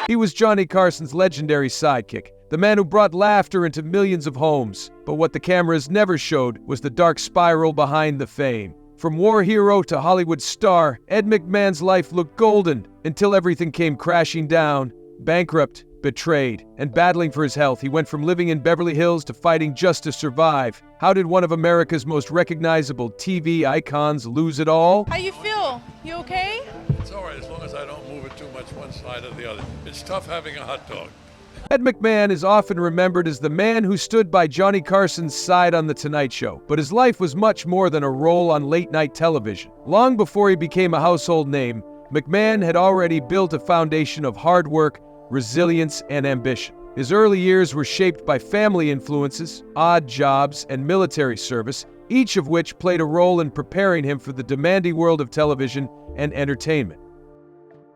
He was Johnny Carson's legendary sidekick, the man who brought laughter into millions of homes. But what the cameras never showed was the dark spiral behind the fame. From war hero to Hollywood star, Ed McMahon's life looked golden until everything came crashing down. Bankrupt, betrayed, and battling for his health, he went from living in Beverly Hills to fighting just to survive. How did one of America's most recognizable TV icons lose it all? How you feel? You okay? It's all right as long as I don't move it too much one side or the other. It's tough having a hot dog. Ed McMahon is often remembered as the man who stood by Johnny Carson's side on The Tonight Show, but his life was much more than a role on late-night television. Long before he became a household name, McMahon had already built a foundation of hard work, resilience, and ambition. His early years were shaped by family influences, odd jobs, and military service, each of which played a role in preparing him for the demanding world of television and entertainment.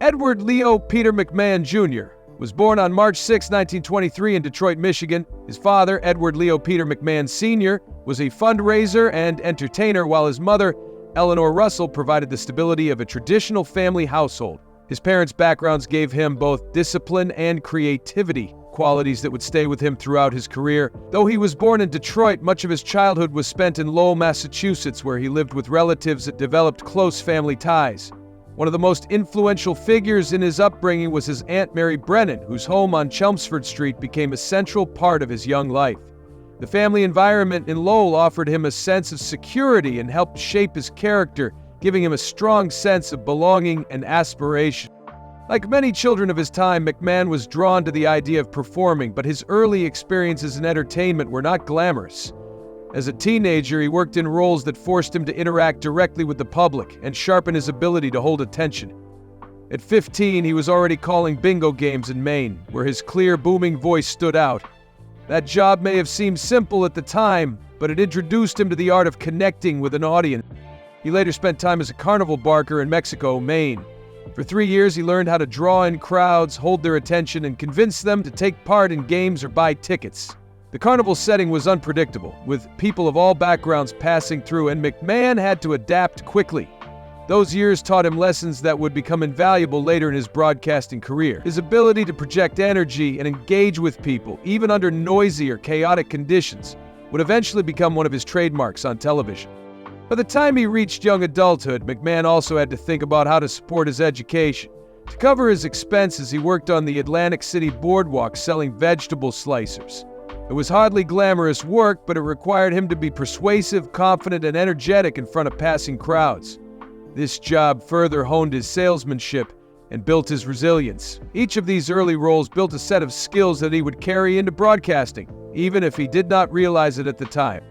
Edward Leo Peter McMahon Jr. was born on March 6, 1923 in Detroit, Michigan. His father, Edward Leo Peter McMahon Sr., was a fundraiser and entertainer, while his mother, Eleanor Russell, provided the stability of a traditional family household. His parents' backgrounds gave him both discipline and creativity, qualities that would stay with him throughout his career. Though he was born in Detroit, much of his childhood was spent in Lowell, Massachusetts, where he lived with relatives that developed close family ties. One of the most influential figures in his upbringing was his Aunt Mary Brennan, whose home on Chelmsford Street became a central part of his young life. The family environment in Lowell offered him a sense of security and helped shape his character, giving him a strong sense of belonging and aspiration. Like many children of his time, McMahon was drawn to the idea of performing, but his early experiences in entertainment were not glamorous. As a teenager, he worked in roles that forced him to interact directly with the public and sharpen his ability to hold attention. At 15, he was already calling bingo games in Maine, where his clear, booming voice stood out. That job may have seemed simple at the time, but it introduced him to the art of connecting with an audience. He later spent time as a carnival barker in Mexico, Maine. For 3 years, he learned how to draw in crowds, hold their attention, and convince them to take part in games or buy tickets. The carnival setting was unpredictable, with people of all backgrounds passing through, and McMahon had to adapt quickly. Those years taught him lessons that would become invaluable later in his broadcasting career. His ability to project energy and engage with people, even under noisy or chaotic conditions, would eventually become one of his trademarks on television. By the time he reached young adulthood, McMahon also had to think about how to support his education. To cover his expenses, he worked on the Atlantic City boardwalk selling vegetable slicers. It was hardly glamorous work, but it required him to be persuasive, confident, and energetic in front of passing crowds. This job further honed his salesmanship and built his resilience. Each of these early roles built a set of skills that he would carry into broadcasting, even if he did not realize it at the time.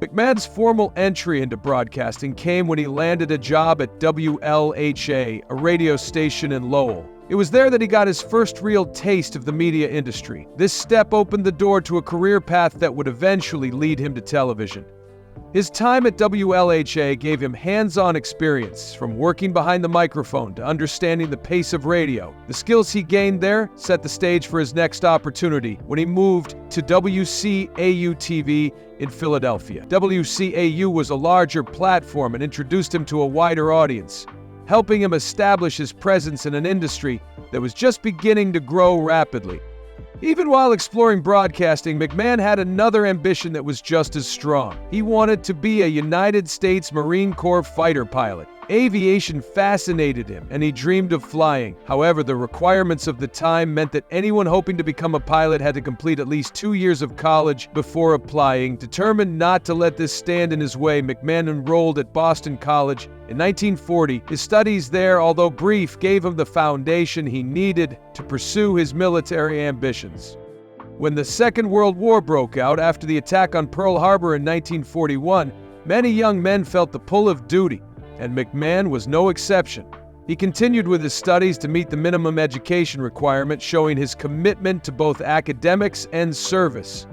McMahon's formal entry into broadcasting came when he landed a job at WLHA, a radio station in Lowell. It was there that he got his first real taste of the media industry. This step opened the door to a career path that would eventually lead him to television. His time at WLHA gave him hands-on experience, from working behind the microphone to understanding the pace of radio. The skills he gained there set the stage for his next opportunity when he moved to WCAU-TV in Philadelphia. WCAU was a larger platform and introduced him to a wider audience, helping him establish his presence in an industry that was just beginning to grow rapidly. Even while exploring broadcasting, McMahon had another ambition that was just as strong. He wanted to be a United States Marine Corps fighter pilot. Aviation fascinated him, and he dreamed of flying. However, the requirements of the time meant that anyone hoping to become a pilot had to complete at least 2 years of college before applying. Determined not to let this stand in his way, McMahon enrolled at Boston College in 1940. His studies there, although brief, gave him the foundation he needed to pursue his military ambitions. When the Second World War broke out after the attack on Pearl Harbor in 1941, many young men felt the pull of duty, and McMahon was no exception. He continued with his studies to meet the minimum education requirement, showing his commitment to both academics and service.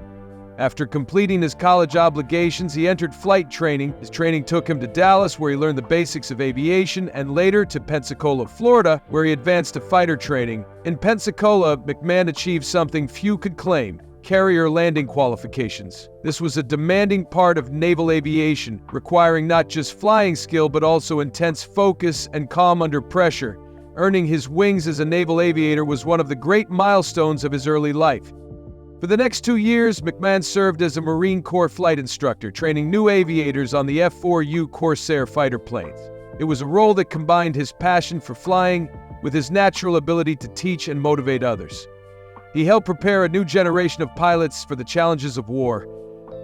After completing his college obligations, he entered flight training. His training took him to Dallas, where he learned the basics of aviation, and later to Pensacola, Florida, where he advanced to fighter training. In Pensacola, McMahon achieved something few could claim. carrier landing qualifications. This was a demanding part of naval aviation, requiring not just flying skill but also intense focus and calm under pressure. Earning his wings as a naval aviator was one of the great milestones of his early life. For the next 2 years, McMahon served as a Marine Corps flight instructor, training new aviators on the F-4U Corsair fighter planes. It was a role that combined his passion for flying with his natural ability to teach and motivate others. He helped prepare a new generation of pilots for the challenges of war,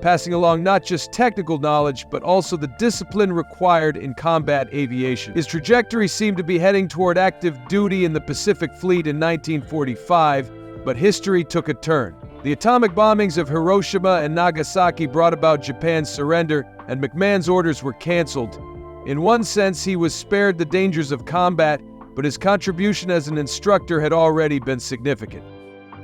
passing along not just technical knowledge, but also the discipline required in combat aviation. His trajectory seemed to be heading toward active duty in the Pacific Fleet in 1945, but history took a turn. The atomic bombings of Hiroshima and Nagasaki brought about Japan's surrender, and McMahon's orders were canceled. In one sense, he was spared the dangers of combat, but his contribution as an instructor had already been significant.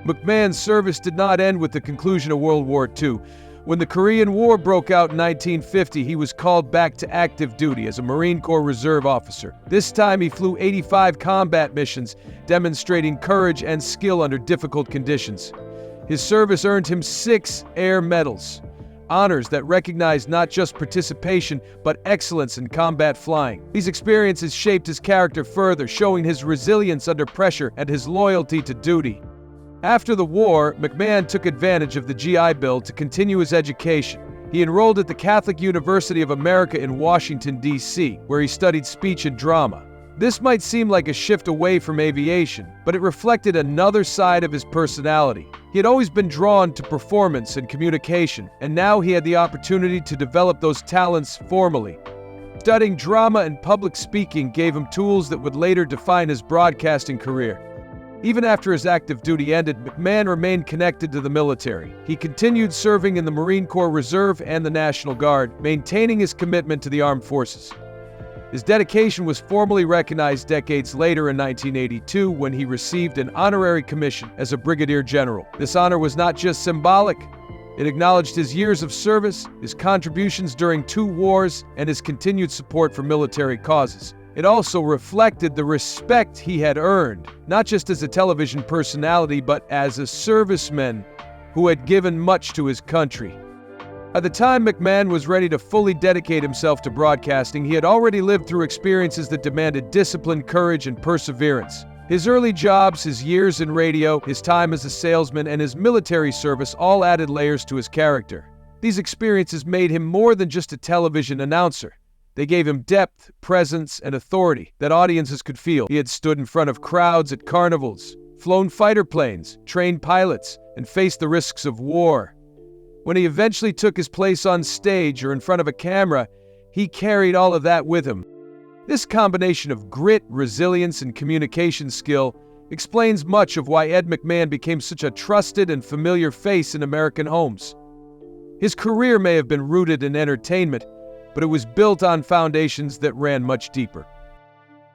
McMahon's service did not end with the conclusion of World War II. When the Korean War broke out in 1950, he was called back to active duty as a Marine Corps Reserve officer. This time he flew 85 combat missions, demonstrating courage and skill under difficult conditions. His service earned him 6 Air Medals, honors that recognize not just participation, but excellence in combat flying. These experiences shaped his character further, showing his resilience under pressure and his loyalty to duty. After the war, McMahon took advantage of the GI Bill to continue his education. He enrolled at the Catholic University of America in Washington, D.C., where he studied speech and drama. This might seem like a shift away from aviation, but it reflected another side of his personality. He had always been drawn to performance and communication, and now he had the opportunity to develop those talents formally. Studying drama and public speaking gave him tools that would later define his broadcasting career. Even after his active duty ended, McMahon remained connected to the military. He continued serving in the Marine Corps Reserve and the National Guard, maintaining his commitment to the armed forces. His dedication was formally recognized decades later in 1982 when he received an honorary commission as a brigadier general. This honor was not just symbolic. It acknowledged his years of service, his contributions during 2 wars, and his continued support for military causes. It also reflected the respect he had earned, not just as a television personality, but as a serviceman who had given much to his country. By the time McMahon was ready to fully dedicate himself to broadcasting, he had already lived through experiences that demanded discipline, courage, and perseverance. His early jobs, his years in radio, his time as a salesman, and his military service all added layers to his character. These experiences made him more than just a television announcer. They gave him depth, presence, and authority that audiences could feel. He had stood in front of crowds at carnivals, flown fighter planes, trained pilots, and faced the risks of war. When he eventually took his place on stage or in front of a camera, he carried all of that with him. This combination of grit, resilience, and communication skill explains much of why Ed McMahon became such a trusted and familiar face in American homes. His career may have been rooted in entertainment, but it was built on foundations that ran much deeper.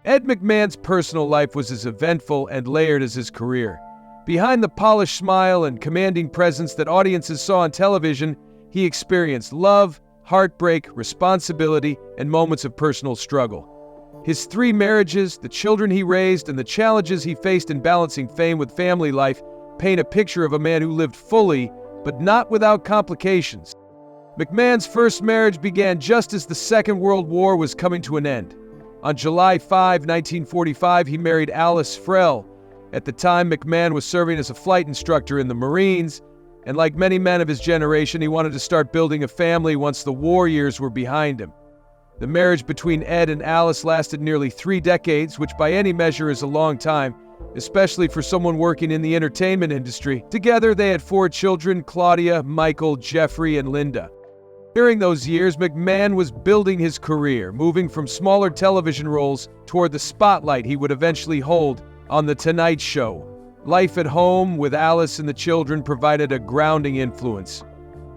Ed McMahon's personal life was as eventful and layered as his career. Behind the polished smile and commanding presence that audiences saw on television, he experienced love, heartbreak, responsibility, and moments of personal struggle. His 3 marriages, the children he raised, and the challenges he faced in balancing fame with family life paint a picture of a man who lived fully, but not without complications. McMahon's first marriage began just as the Second World War was coming to an end. On July 5, 1945, he married Alice Frell. At the time, McMahon was serving as a flight instructor in the Marines, and like many men of his generation, he wanted to start building a family once the war years were behind him. The marriage between Ed and Alice lasted nearly 3 decades, which by any measure is a long time, especially for someone working in the entertainment industry. Together, they had 4 children: Claudia, Michael, Jeffrey, and Linda. During those years, McMahon was building his career, moving from smaller television roles toward the spotlight he would eventually hold on The Tonight Show. Life at home with Alice and the children provided a grounding influence.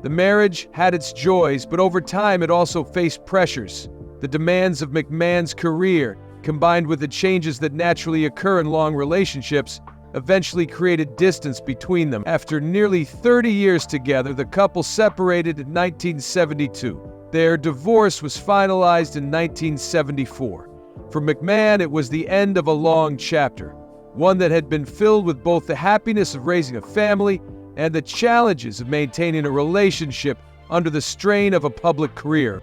The marriage had its joys, but over time it also faced pressures. The demands of McMahon's career, combined with the changes that naturally occur in long relationships, eventually created distance between them. After nearly 30 years together, the couple separated in 1972. Their divorce was finalized in 1974. For McMahon, it was the end of a long chapter, one that had been filled with both the happiness of raising a family and the challenges of maintaining a relationship under the strain of a public career.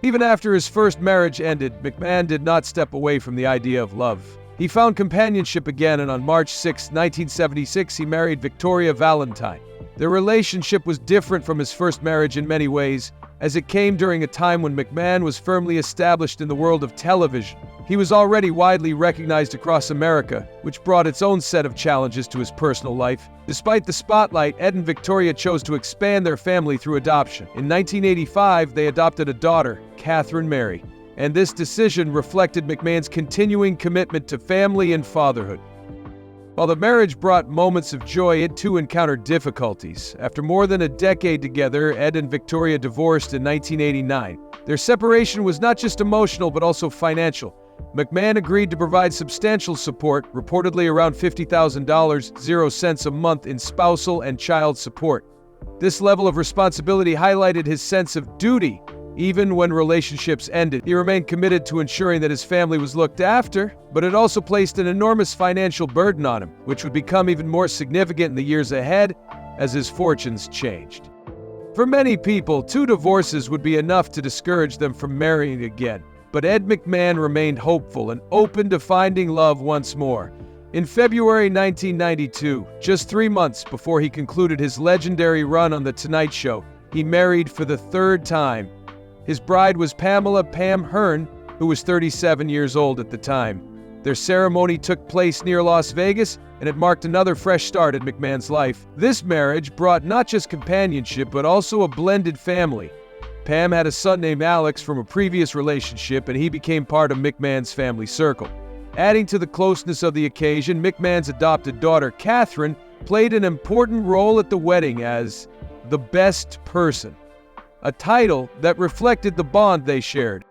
Even after his first marriage ended, McMahon did not step away from the idea of love. He found companionship again, and on March 6, 1976, he married Victoria Valentine. Their relationship was different from his first marriage in many ways, as it came during a time when McMahon was firmly established in the world of television. He was already widely recognized across America, which brought its own set of challenges to his personal life. Despite the spotlight, Ed and Victoria chose to expand their family through adoption. In 1985, they adopted a daughter, Catherine Mary, and this decision reflected McMahon's continuing commitment to family and fatherhood. While the marriage brought moments of joy, it too encountered difficulties. After more than a decade together, Ed and Victoria divorced in 1989. Their separation was not just emotional, but also financial. McMahon agreed to provide substantial support, reportedly around $50,000, 0 cents a month in spousal and child support. This level of responsibility highlighted his sense of duty. Even when relationships ended, he remained committed to ensuring that his family was looked after, but it also placed an enormous financial burden on him, which would become even more significant in the years ahead as his fortunes changed. For many people, 2 divorces would be enough to discourage them from marrying again, but Ed McMahon remained hopeful and open to finding love once more. In February 1992, just 3 months before he concluded his legendary run on The Tonight Show, he married for the 3rd time. His bride was Pamela "Pam" Hearn, who was 37 years old at the time. Their ceremony took place near Las Vegas, and it marked another fresh start in McMahon's life. This marriage brought not just companionship, but also a blended family. Pam had a son named Alex from a previous relationship, and he became part of McMahon's family circle. Adding to the closeness of the occasion, McMahon's adopted daughter, Catherine, played an important role at the wedding as the best person, a title that reflected the bond they shared.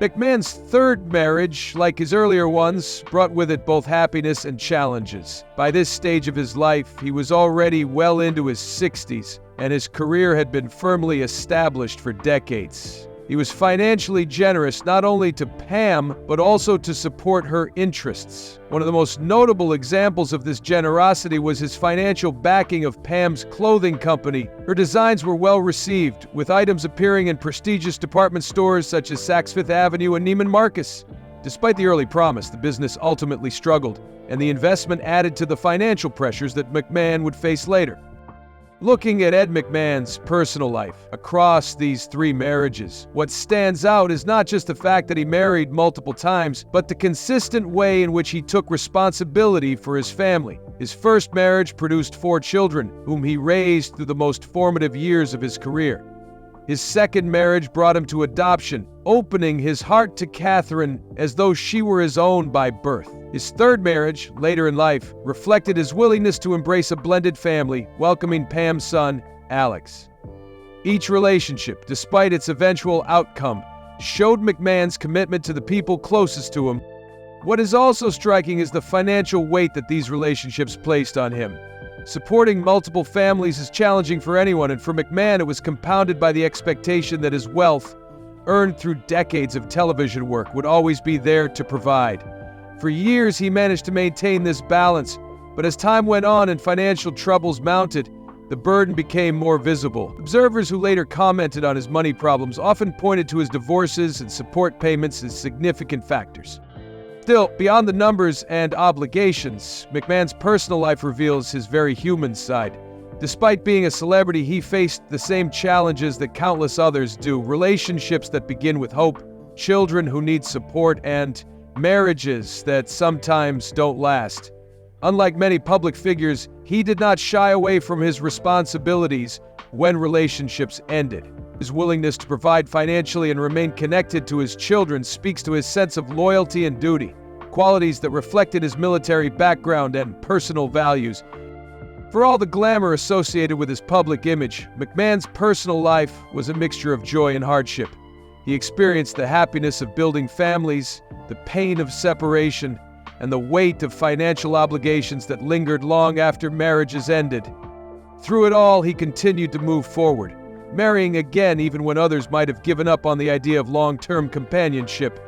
McMahon's 3rd marriage, like his earlier ones, brought with it both happiness and challenges. By this stage of his life, he was already well into his 60s, and his career had been firmly established for decades. He was financially generous not only to Pam, but also to support her interests. One of the most notable examples of this generosity was his financial backing of Pam's clothing company. Her designs were well received, with items appearing in prestigious department stores such as Saks Fifth Avenue and Neiman Marcus. Despite the early promise, the business ultimately struggled, and the investment added to the financial pressures that McMahon would face later. Looking at Ed McMahon's personal life across these 3 marriages, what stands out is not just the fact that he married multiple times, but the consistent way in which he took responsibility for his family. His first marriage produced 4 children, whom he raised through the most formative years of his career. His second marriage brought him to adoption, opening his heart to Catherine as though she were his own by birth. His third marriage, later in life, reflected his willingness to embrace a blended family, welcoming Pam's son, Alex. Each relationship, despite its eventual outcome, showed McMahon's commitment to the people closest to him. What is also striking is the financial weight that these relationships placed on him. Supporting multiple families is challenging for anyone, and for McMahon it was compounded by the expectation that his wealth, earned through decades of television work, would always be there to provide. For years he managed to maintain this balance, but as time went on and financial troubles mounted, the burden became more visible. Observers who later commented on his money problems often pointed to his divorces and support payments as significant factors. Still, beyond the numbers and obligations, McMahon's personal life reveals his very human side. Despite being a celebrity, he faced the same challenges that countless others do: relationships that begin with hope, children who need support, and marriages that sometimes don't last. Unlike many public figures, he did not shy away from his responsibilities when relationships ended. His willingness to provide financially and remain connected to his children speaks to his sense of loyalty and duty, qualities that reflected his military background and personal values. For all the glamour associated with his public image, McMahon's personal life was a mixture of joy and hardship. He experienced the happiness of building families, the pain of separation, and the weight of financial obligations that lingered long after marriages ended. Through it all, he continued to move forward, marrying again even when others might have given up on the idea of long-term companionship.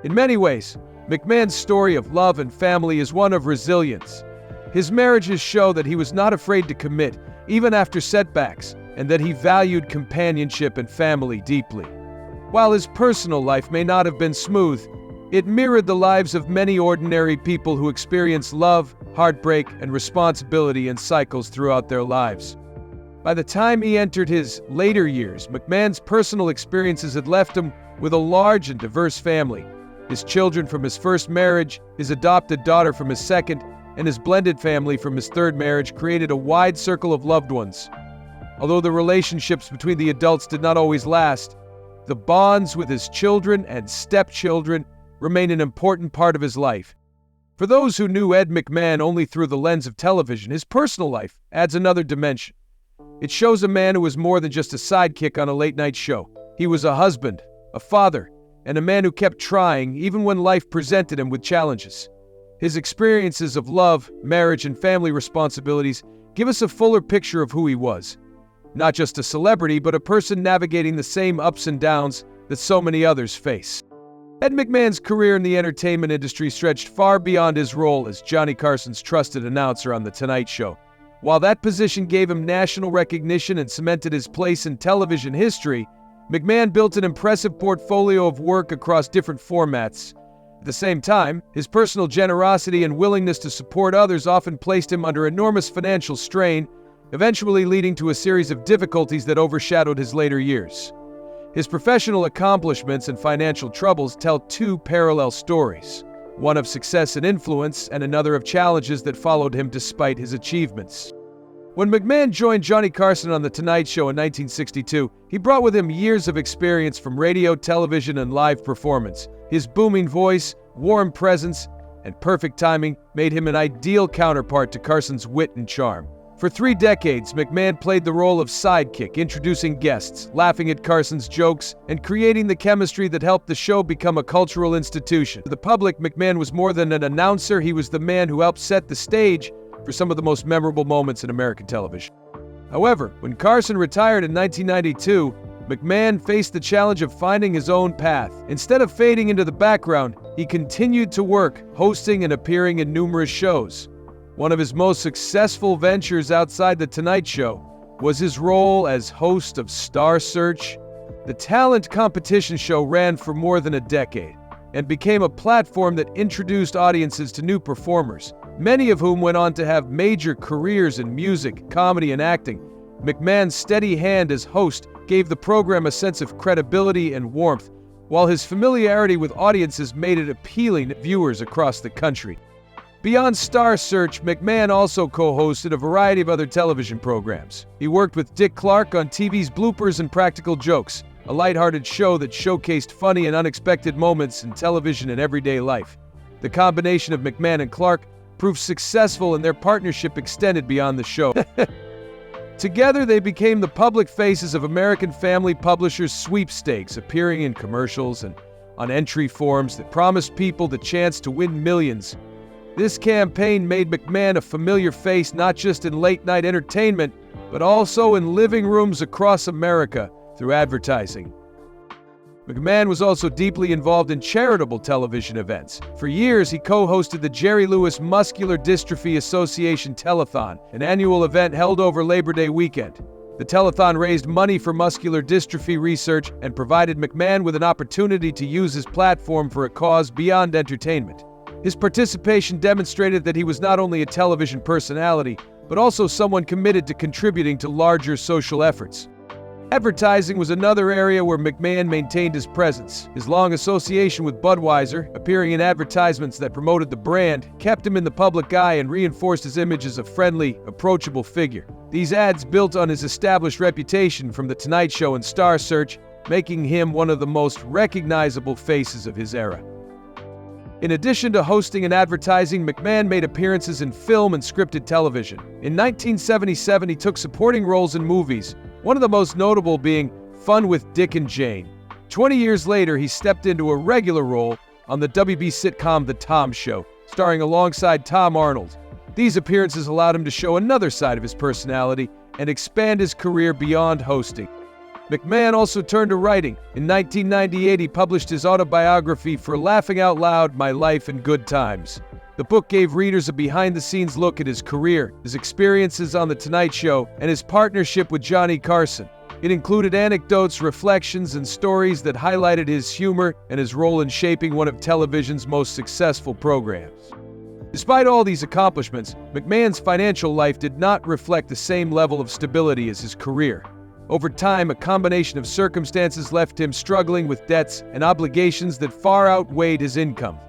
In many ways, McMahon's story of love and family is one of resilience. His marriages show that he was not afraid to commit, even after setbacks, and that he valued companionship and family deeply. While his personal life may not have been smooth, it mirrored the lives of many ordinary people who experience love, heartbreak, and responsibility in cycles throughout their lives. By the time he entered his later years, McMahon's personal experiences had left him with a large and diverse family. His children from his first marriage, his adopted daughter from his second, and his blended family from his third marriage created a wide circle of loved ones. Although the relationships between the adults did not always last, the bonds with his children and stepchildren remain an important part of his life. For those who knew Ed McMahon only through the lens of television, his personal life adds another dimension. It shows a man who was more than just a sidekick on a late-night show. He was a husband, a father, and a man who kept trying even when life presented him with challenges. His experiences of love, marriage, and family responsibilities give us a fuller picture of who he was. Not just a celebrity, but a person navigating the same ups and downs that so many others face. Ed McMahon's career in the entertainment industry stretched far beyond his role as Johnny Carson's trusted announcer on The Tonight Show. While that position gave him national recognition and cemented his place in television history, McMahon built an impressive portfolio of work across different formats. At the same time, his personal generosity and willingness to support others often placed him under enormous financial strain, eventually leading to a series of difficulties that overshadowed his later years. His professional accomplishments and financial troubles tell two parallel stories, one of success and influence, and another of challenges that followed him despite his achievements. When McMahon joined Johnny Carson on The Tonight Show in 1962, he brought with him years of experience from radio, television, and live performance. His booming voice, warm presence, and perfect timing made him an ideal counterpart to Carson's wit and charm. For 3 decades, McMahon played the role of sidekick, introducing guests, laughing at Carson's jokes, and creating the chemistry that helped the show become a cultural institution. To the public, McMahon was more than an announcer. He was the man who helped set the stage for some of the most memorable moments in American television. However, when Carson retired in 1992, McMahon faced the challenge of finding his own path. Instead of fading into the background, he continued to work, hosting and appearing in numerous shows. One of his most successful ventures outside The Tonight Show was his role as host of Star Search. The talent competition show ran for more than a decade and became a platform that introduced audiences to new performers, many of whom went on to have major careers in music, comedy, and acting. McMahon's steady hand as host gave the program a sense of credibility and warmth, while his familiarity with audiences made it appealing to viewers across the country. Beyond Star Search, McMahon also co-hosted a variety of other television programs. He worked with Dick Clark on TV's Bloopers and Practical Jokes, a lighthearted show that showcased funny and unexpected moments in television and everyday life. The combination of McMahon and Clark proved successful, and their partnership extended beyond the show. Together, they became the public faces of American Family Publishers sweepstakes, appearing in commercials and on entry forms that promised people the chance to win millions. This campaign made McMahon a familiar face not just in late-night entertainment, but also in living rooms across America through advertising. McMahon was also deeply involved in charitable television events. For years, he co-hosted the Jerry Lewis Muscular Dystrophy Association Telethon, an annual event held over Labor Day weekend. The telethon raised money for muscular dystrophy research and provided McMahon with an opportunity to use his platform for a cause beyond entertainment. His participation demonstrated that he was not only a television personality, but also someone committed to contributing to larger social efforts. Advertising was another area where McMahon maintained his presence. His long association with Budweiser, appearing in advertisements that promoted the brand, kept him in the public eye and reinforced his image as a friendly, approachable figure. These ads built on his established reputation from The Tonight Show and Star Search, making him one of the most recognizable faces of his era. In addition to hosting and advertising, McMahon made appearances in film and scripted television. In 1977, he took supporting roles in movies, one of the most notable being Fun with Dick and Jane. 20 years later, he stepped into a regular role on the WB sitcom The Tom Show, starring alongside Tom Arnold. These appearances allowed him to show another side of his personality and expand his career beyond hosting. McMahon also turned to writing. In 1998, he published his autobiography For Laughing Out Loud, My Life in Good Times. The book gave readers a behind-the-scenes look at his career, his experiences on The Tonight Show, and his partnership with Johnny Carson. It included anecdotes, reflections, and stories that highlighted his humor and his role in shaping one of television's most successful programs. Despite all these accomplishments, McMahon's financial life did not reflect the same level of stability as his career. Over time, a combination of circumstances left him struggling with debts and obligations that far outweighed his income.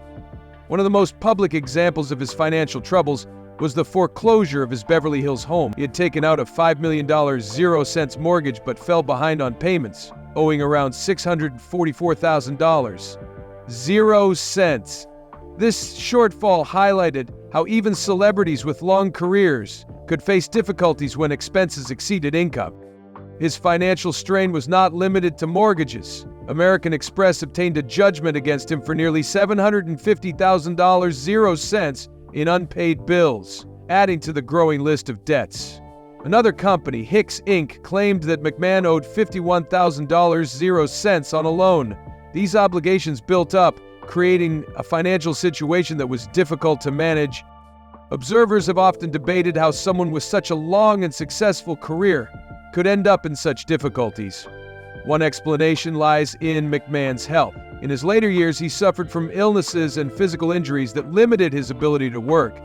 One of the most public examples of his financial troubles was the foreclosure of his Beverly Hills home. He had taken out a $5 million 0-cent mortgage but fell behind on payments, owing around $644,000. 0 cents. This shortfall highlighted how even celebrities with long careers could face difficulties when expenses exceeded income. His financial strain was not limited to mortgages. American Express obtained a judgment against him for nearly $750,000 0 cents in unpaid bills, adding to the growing list of debts. Another company, Hicks Inc., claimed that McMahon owed $51,000 0 cents on a loan. These obligations built up, creating a financial situation that was difficult to manage. Observers have often debated how someone with such a long and successful career could end up in such difficulties. One explanation lies in McMahon's health. In his later years, he suffered from illnesses and physical injuries that limited his ability to work.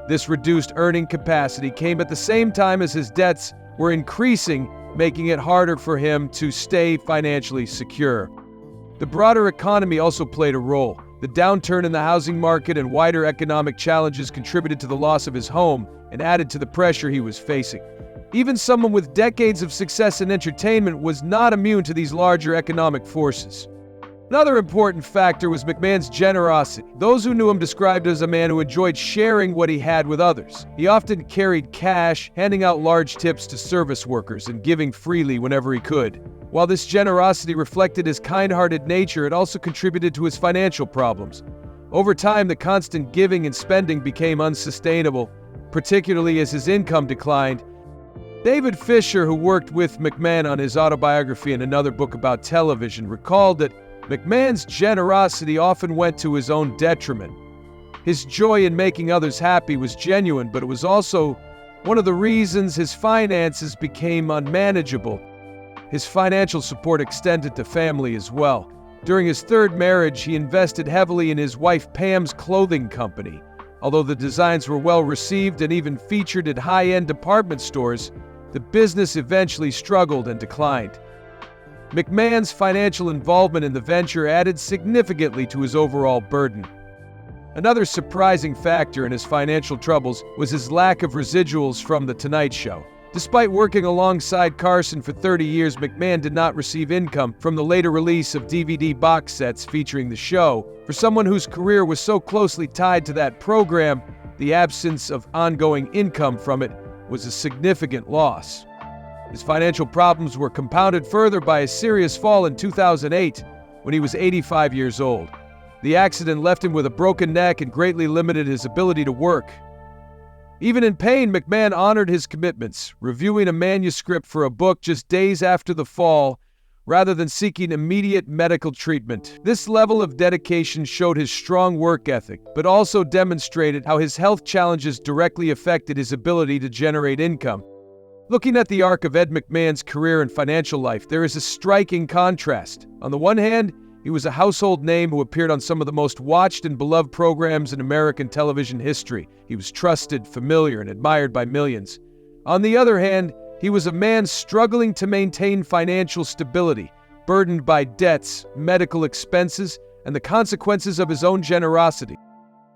This reduced earning capacity came at the same time as his debts were increasing, making it harder for him to stay financially secure. The broader economy also played a role. The downturn in the housing market and wider economic challenges contributed to the loss of his home and added to the pressure he was facing. Even someone with decades of success in entertainment was not immune to these larger economic forces. Another important factor was McMahon's generosity. Those who knew him described him as a man who enjoyed sharing what he had with others. He often carried cash, handing out large tips to service workers and giving freely whenever he could. While this generosity reflected his kind-hearted nature, it also contributed to his financial problems. Over time, the constant giving and spending became unsustainable, particularly as his income declined. David Fisher, who worked with McMahon on his autobiography and another book about television, recalled that McMahon's generosity often went to his own detriment. His joy in making others happy was genuine, but it was also one of the reasons his finances became unmanageable. His financial support extended to family as well. During his third marriage, he invested heavily in his wife Pam's clothing company. Although the designs were well received and even featured at high-end department stores, the business eventually struggled and declined. McMahon's financial involvement in the venture added significantly to his overall burden. Another surprising factor in his financial troubles was his lack of residuals from The Tonight Show. Despite working alongside Carson for 30 years, McMahon did not receive income from the later release of DVD box sets featuring the show. For someone whose career was so closely tied to that program, the absence of ongoing income from it was a significant loss. His financial problems were compounded further by a serious fall in 2008 when he was 85 years old. The accident left him with a broken neck and greatly limited his ability to work. Even in pain, McMahon honored his commitments, reviewing a manuscript for a book just days after the fall, rather than seeking immediate medical treatment. This level of dedication showed his strong work ethic, but also demonstrated how his health challenges directly affected his ability to generate income. Looking at the arc of Ed McMahon's career and financial life, there is a striking contrast. On the one hand, he was a household name who appeared on some of the most watched and beloved programs in American television history. He was trusted, familiar, and admired by millions. On the other hand, he was a man struggling to maintain financial stability, burdened by debts, medical expenses, and the consequences of his own generosity.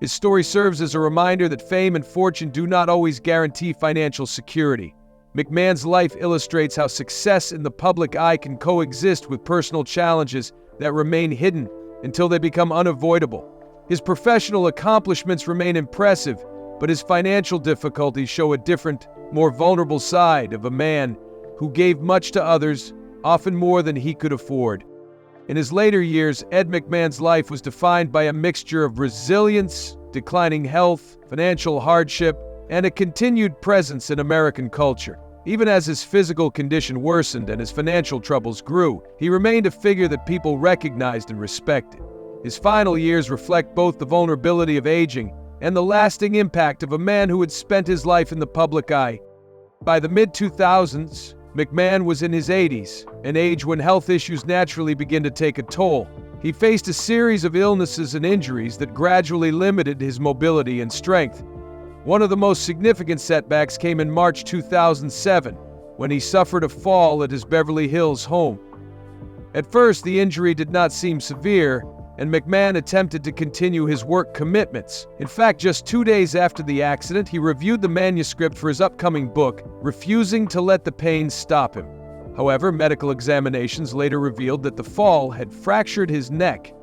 His story serves as a reminder that fame and fortune do not always guarantee financial security. McMahon's life illustrates how success in the public eye can coexist with personal challenges that remain hidden until they become unavoidable. His professional accomplishments remain impressive, but his financial difficulties show a different, more vulnerable side of a man who gave much to others, often more than he could afford. In his later years, Ed McMahon's life was defined by a mixture of resilience, declining health, financial hardship, and a continued presence in American culture. Even as his physical condition worsened and his financial troubles grew, he remained a figure that people recognized and respected. His final years reflect both the vulnerability of aging and the lasting impact of a man who had spent his life in the public eye. By the mid-2000s, McMahon was in his 80s, an age when health issues naturally begin to take a toll. He faced a series of illnesses and injuries that gradually limited his mobility and strength. One of the most significant setbacks came in March 2007, when he suffered a fall at his Beverly Hills home. At first, the injury did not seem severe, and McMahon attempted to continue his work commitments. In fact, just 2 days after the accident, he reviewed the manuscript for his upcoming book, refusing to let the pain stop him. However, medical examinations later revealed that the fall had fractured his neck.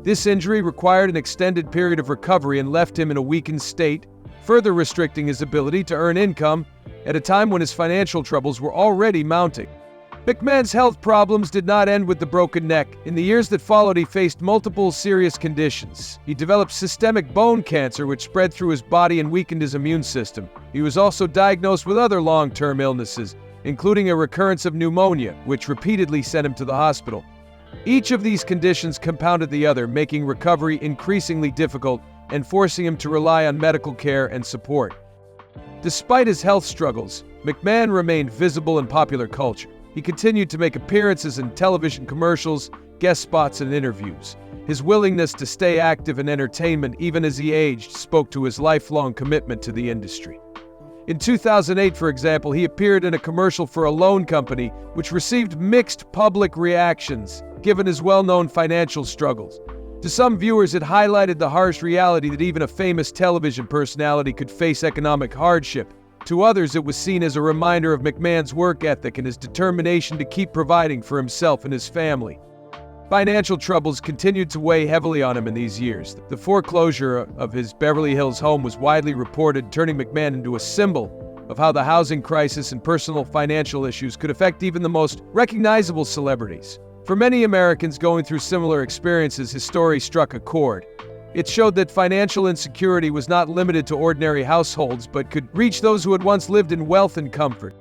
This injury required an extended period of recovery and left him in a weakened state, further restricting his ability to earn income at a time when his financial troubles were already mounting. McMahon's health problems did not end with the broken neck. In the years that followed, he faced multiple serious conditions. He developed systemic bone cancer, which spread through his body and weakened his immune system. He was also diagnosed with other long-term illnesses, including a recurrence of pneumonia, which repeatedly sent him to the hospital. Each of these conditions compounded the other, making recovery increasingly difficult and forcing him to rely on medical care and support. Despite his health struggles, McMahon remained visible in popular culture. He continued to make appearances in television commercials, guest spots, and interviews. His willingness to stay active in entertainment even as he aged spoke to his lifelong commitment to the industry. In 2008, for example, he appeared in a commercial for a loan company, which received mixed public reactions, given his well-known financial struggles. To some viewers, it highlighted the harsh reality that even a famous television personality could face economic hardship. To others, it was seen as a reminder of McMahon's work ethic and his determination to keep providing for himself and his family. Financial troubles continued to weigh heavily on him in these years. The foreclosure of his Beverly Hills home was widely reported, turning McMahon into a symbol of how the housing crisis and personal financial issues could affect even the most recognizable celebrities. For many Americans going through similar experiences, his story struck a chord. It showed that financial insecurity was not limited to ordinary households, but could reach those who had once lived in wealth and comfort.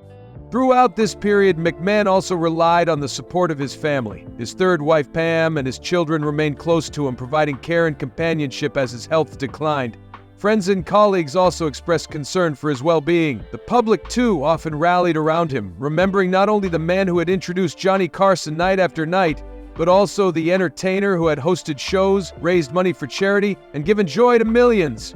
Throughout this period, McMahon also relied on the support of his family. His third wife, Pam, and his children remained close to him, providing care and companionship as his health declined. Friends and colleagues also expressed concern for his well-being. The public, too, often rallied around him, remembering not only the man who had introduced Johnny Carson night after night, but also the entertainer who had hosted shows, raised money for charity, and given joy to millions.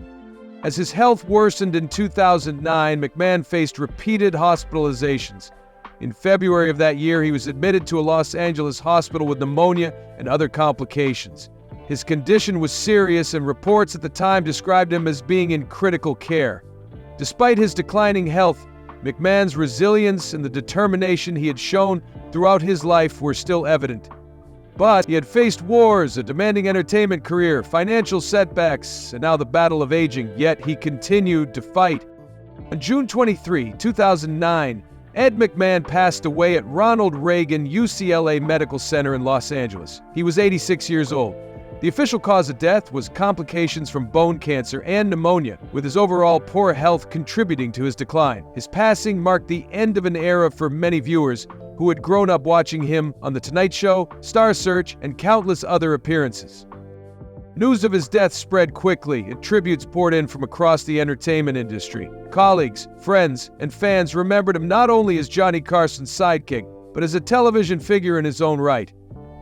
As his health worsened in 2009, McMahon faced repeated hospitalizations. In February of that year, he was admitted to a Los Angeles hospital with pneumonia and other complications. His condition was serious, and reports at the time described him as being in critical care. Despite his declining health, McMahon's resilience and the determination he had shown throughout his life were still evident. But he had faced wars, a demanding entertainment career, financial setbacks, and now the battle of aging, yet he continued to fight. On June 23, 2009, Ed McMahon passed away at Ronald Reagan UCLA Medical Center in Los Angeles. He was 86 years old. The official cause of death was complications from bone cancer and pneumonia, with his overall poor health contributing to his decline. His passing marked the end of an era for many viewers who had grown up watching him on The Tonight Show, Star Search, and countless other appearances. News of his death spread quickly, and tributes poured in from across the entertainment industry. Colleagues, friends, and fans remembered him not only as Johnny Carson's sidekick, but as a television figure in his own right.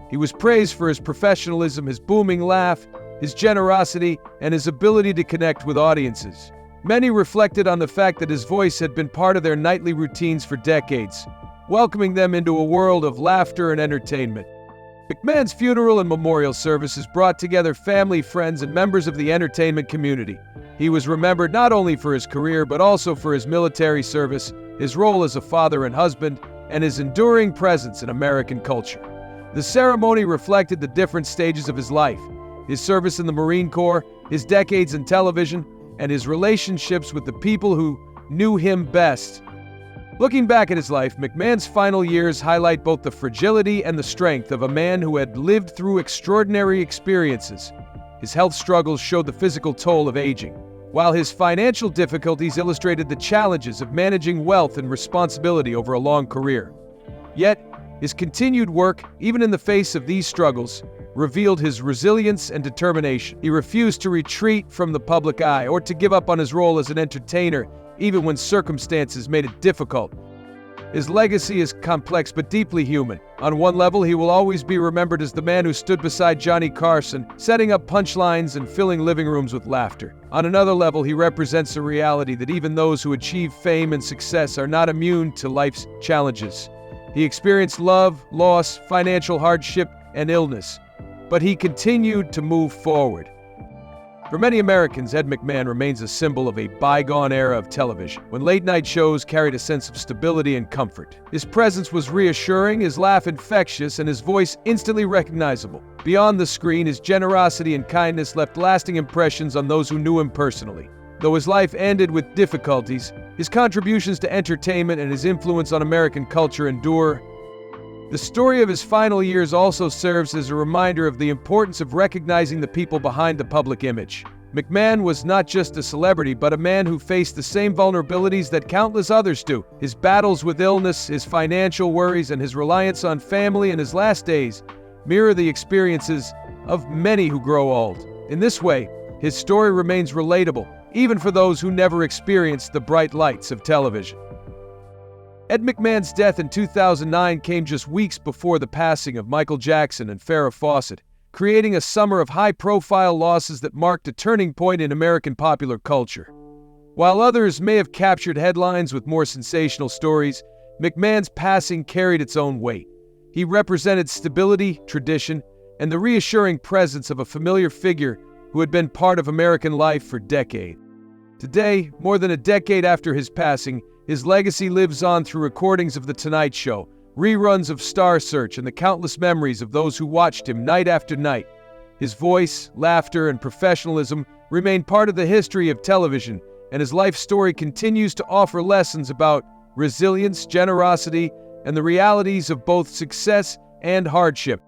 He was praised for his professionalism, his booming laugh, his generosity, and his ability to connect with audiences. Many reflected on the fact that his voice had been part of their nightly routines for decades, welcoming them into a world of laughter and entertainment. McMahon's funeral and memorial services brought together family, friends, and members of the entertainment community. He was remembered not only for his career, but also for his military service, his role as a father and husband, and his enduring presence in American culture. The ceremony reflected the different stages of his life: his service in the Marine Corps, his decades in television, and his relationships with the people who knew him best. Looking back at his life, McMahon's final years highlight both the fragility and the strength of a man who had lived through extraordinary experiences. His health struggles showed the physical toll of aging, while his financial difficulties illustrated the challenges of managing wealth and responsibility over a long career. Yet, his continued work, even in the face of these struggles, revealed his resilience and determination. He refused to retreat from the public eye or to give up on his role as an entertainer, even when circumstances made it difficult. His legacy is complex but deeply human. On one level, he will always be remembered as the man who stood beside Johnny Carson, setting up punchlines and filling living rooms with laughter. On another level, he represents a reality that even those who achieve fame and success are not immune to life's challenges. He experienced love, loss, financial hardship, and illness, but he continued to move forward. For many Americans, Ed McMahon remains a symbol of a bygone era of television, when late-night shows carried a sense of stability and comfort. His presence was reassuring, his laugh infectious, and his voice instantly recognizable. Beyond the screen, his generosity and kindness left lasting impressions on those who knew him personally. Though his life ended with difficulties, his contributions to entertainment and his influence on American culture endure. The story of his final years also serves as a reminder of the importance of recognizing the people behind the public image. McMahon was not just a celebrity, but a man who faced the same vulnerabilities that countless others do. His battles with illness, his financial worries, and his reliance on family in his last days mirror the experiences of many who grow old. In this way, his story remains relatable, even for those who never experienced the bright lights of television. Ed McMahon's death in 2009 came just weeks before the passing of Michael Jackson and Farrah Fawcett, creating a summer of high-profile losses that marked a turning point in American popular culture. While others may have captured headlines with more sensational stories, McMahon's passing carried its own weight. He represented stability, tradition, and the reassuring presence of a familiar figure who had been part of American life for decades. Today, more than a decade after his passing, his legacy lives on through recordings of The Tonight Show, reruns of Star Search, and the countless memories of those who watched him night after night. His voice, laughter, and professionalism remain part of the history of television, and his life story continues to offer lessons about resilience, generosity, and the realities of both success and hardship.